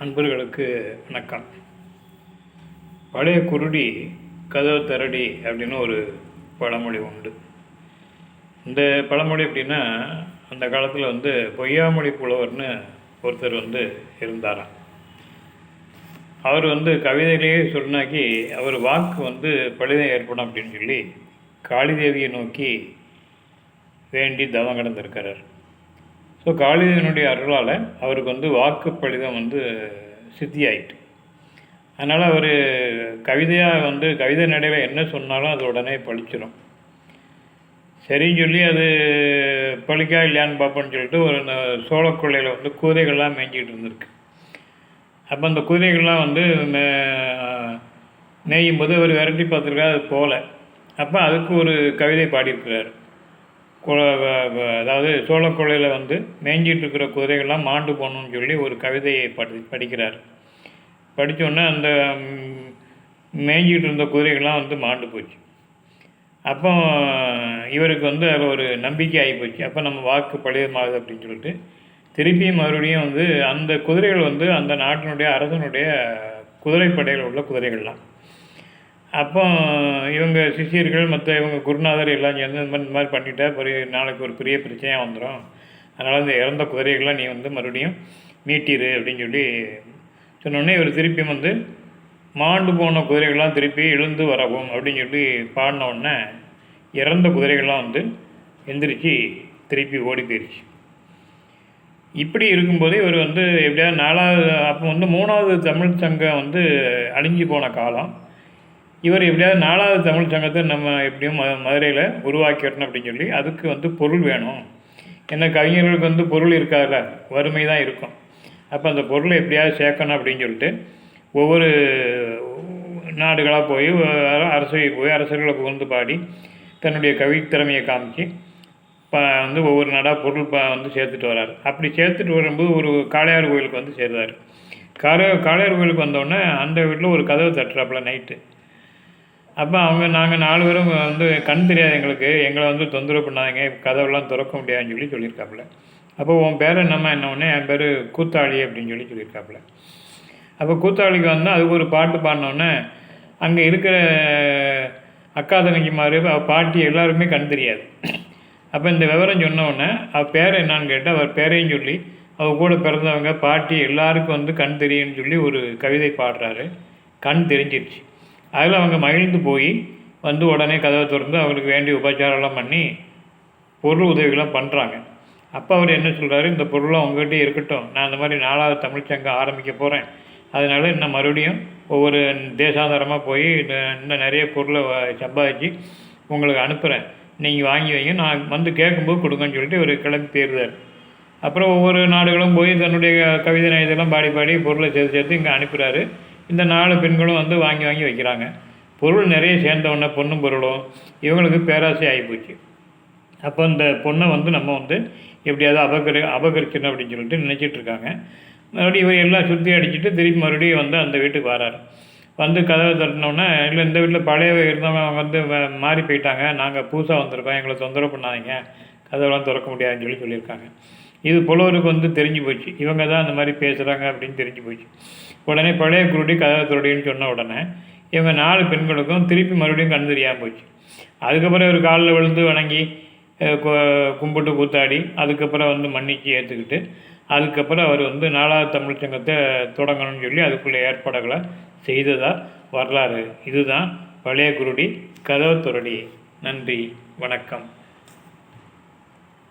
அன்பர்களுக்கு வணக்கம். பழைய குருடி கதவு திரடி அப்படின்னு ஒரு பழமொழி உண்டு. இந்த பழமொழி எப்படின்னா, அந்த காலத்தில் பொய்யாமொழி புலவர்னு ஒருத்தர் இருந்தாராம். அவர் கவிதையிலேயே சொன்னாக்கி அவர் வாக்கு பலிதம் ஏற்படும் அப்படின்னு சொல்லி காளிதேவியை நோக்கி வேண்டி தவம் கடந்திருக்கிறார். ஸோ காளிதேவியினுடைய அருளால் அவருக்கு வாக்கு பலிதம் சித்தியாயிட்டு. அதனால் அவர் கவிதையாக கவிதை நடையில் என்ன சொன்னாலும் அது உடனே பழிச்சிடும். சரின்னு சொல்லி அது பழிக்கா இல்லையான்னு பார்ப்போன்னு சொல்லிட்டு ஒரு சோளக்கொள்ளையில் குதிரைகள்லாம் மேய்ஞ்சிக்கிட்டு இருந்திருக்கு. அப்போ அந்த குதிரைகள்லாம் மேயும் போது அவர் விரட்டி பார்த்துருக்கா, அது போகல. அப்போ அதுக்கு ஒரு கவிதை பாடியிருக்கிறார். அதாவது சோளக்கொள்ளையில் மேய்ஞ்சிட்டு இருக்கிற குதிரைகள்லாம் மாண்டு போகணும்னு சொல்லி ஒரு கவிதையை படிக்கிறார். படித்தோடனே அந்த மேய்ஞ்சிட்டு இருந்த குதிரைகள்லாம் மாண்டு போச்சு. அப்போ இவருக்கு அதில் ஒரு நம்பிக்கை ஆகிப்போச்சு. அப்போ நம்ம வாக்கு பலிதமாகுது அப்படின்னு சொல்லிட்டு திருப்பியும் மறுபடியும் அந்த குதிரைகள் அந்த நாட்டினுடைய அரசனுடைய குதிரைப்படையில் உள்ள குதிரைகள்லாம். அப்போ இவங்க சிஷியர்கள் மற்ற இவங்க குருநாதர் எல்லாம் சேர்ந்து இந்த மாதிரி பண்ணிட்டா நாளைக்கு ஒரு பெரிய பிரச்சனையாக வந்துடும். அதனால் இந்த இறந்த குதிரைகள்லாம் நீ மறுபடியும் மீட்டிரு அப்படின்னு சொல்லி சொன்னோடனே இவர் திருப்பி மாண்டு போன குதிரைகள்லாம் திருப்பி எழுந்து வரவும் அப்படின்னு சொல்லி பாடினோடனே இறந்த குதிரைகள்லாம் எந்திரிச்சு திருப்பி ஓடி போயிடுச்சு. இப்படி இருக்கும்போது இவர் எப்படியாவது 4வது அப்போ 3வது தமிழ் சங்கம் அழிஞ்சு போன காலம். இவர் எப்படியாவது 4வது தமிழ் சங்கத்தை நம்ம எப்படியும் மதுரையில் உருவாக்கிடணும் அப்படின்னு சொல்லி அதுக்கு பொருள் வேணும். ஏன்னா கவிஞர்களுக்கு பொருள் இருக்காதுல்ல, வறுமை தான் இருக்கும். அப்போ அந்த பொருளை எப்படியாவது சேர்க்கணும் அப்படின்னு சொல்லிட்டு ஒவ்வொரு நாடுகளாக போய் அரசவைக்கு போய் அரசர்களை புகழ்ந்து பாடி தன்னுடைய கவித்திறமையை காமிச்சு ஒவ்வொரு நாடாக பொருள் சேர்த்துட்டு வர்றார். அப்படி சேர்த்துட்டு வரும்போது ஒரு காளையார் கோயிலுக்கு சேர்றார். காளையார் கோயிலுக்கு வந்தோடனே அந்த வீட்டில் ஒரு கதவு தட்டுறாப்புல நைட்டு. அப்போ நாங்கள் 4 பேரும் கண் தெரியாது எங்களை தொந்தரவு பண்ணாதீங்க, கதவெல்லாம் திறக்க முடியாதுன்னு சொல்லியிருக்காப்புல. அப்போ உன் பேர் என்னம்மா என்னொன்னே, என் பேர் கூத்தாளி அப்படின்னு சொல்லியிருக்காப்புல. அப்போ கூத்தாளிக்கு அதுக்கு ஒரு பாட்டு பாடினோடனே அங்கே இருக்கிற அக்கா தங்கச்சிமார் பாட்டி எல்லாருமே கண் தெரியாது. அப்போ இந்த விவரம் சொன்னோடனே அவள் பேர் என்னான்னு கேட்டால் அவர் பேரையும் சொல்லி அவள் கூட பிறந்தவங்க பாட்டி எல்லாருக்கும் கண் தெரியும்னு சொல்லி ஒரு கவிதை பாடுறாரு. கண் தெரிஞ்சிடுச்சு. அதில் அவங்க மகிழ்ந்து போய் உடனே கதவை திறந்து அவங்களுக்கு வேண்டிய உபச்சாரம்லாம் பண்ணி பொருள் உதவிகள்லாம் பண்ணுறாங்க. அப்போ அவர் என்ன சொல்கிறாரு, இந்த பொருளாக உங்கள்கிட்ட இருக்கட்டும், நான் இந்த மாதிரி 4வது தமிழ்ச்சங்கம் ஆரம்பிக்க போகிறேன், அதனால் இன்னும் மறுபடியும் ஒவ்வொரு தேசாந்தரமாக போய் இன்னும் நிறைய பொருளை சம்பாதிச்சு உங்களுக்கு அனுப்புகிறேன், நீங்கள் வாங்கி வைங்க, நான் கேட்கும்போது கொடுங்கன்னு சொல்லிட்டு இவர் கிளம்பி போயிடுறார். அப்புறம் ஒவ்வொரு நாடுகளும் போய் தன்னுடைய கவிதை இதெல்லாம் பாடி பொருளை சேர்த்து இங்கே அனுப்புகிறாரு. இந்த 4 பெண்களும் வாங்கி வைக்கிறாங்க. பொருள் நிறைய சேர்ந்தவுடனே பொண்ணும் பொருளும் இவங்களுக்கு பேராசை ஆகிப்போச்சு. அப்போ இந்த பொண்ணை நம்ம எப்படியாவது அபகரிக்கணும் அப்படின்னு சொல்லிட்டு நினச்சிட்ருக்காங்க. மறுபடியும் இவர் எல்லாம் சுற்றி அடிச்சுட்டு திருப்பி மறுபடியும் அந்த வீட்டுக்கு வராரு. கதவை தட்டினோடனே, இல்லை இந்த வீட்டில் பழைய இருந்தவங்க அவங்க மாறி போயிட்டாங்க, நாங்கள் புதுசாக வந்திருக்கோம், எங்களை தொந்தரவு பண்ணாதீங்க, கதவெல்லாம் திறக்க முடியாதுன்னு சொல்லியிருக்காங்க. இது புலவருக்கு தெரிஞ்சு போச்சு, இவங்க தான் அந்த மாதிரி பேசுகிறாங்க அப்படின்னு தெரிஞ்சு போச்சு. உடனே பழைய குருடி கதவை துரடின்னு சொன்ன உடனே இவங்க 4 பெண்களுக்கும் திருப்பி மறுபடியும் கண் தெரியாமல் போச்சு. அதுக்கப்புறம் இவர் காலில் விழுந்து வணங்கி கும்பிட்டு கூத்தாடி அதுக்கப்புறம் மன்னிச்சு ஏற்றுக்கிட்டு அதுக்கப்புறம் அவர் 4வது தமிழ் சங்கத்தை தொடங்கணும்னு சொல்லி அதுக்குள்ளே ஏற்பாடுகளை செய்ததாக வரலாறு. இதுதான் பழைய குருடி கதவை துரடி. நன்றி, வணக்கம்.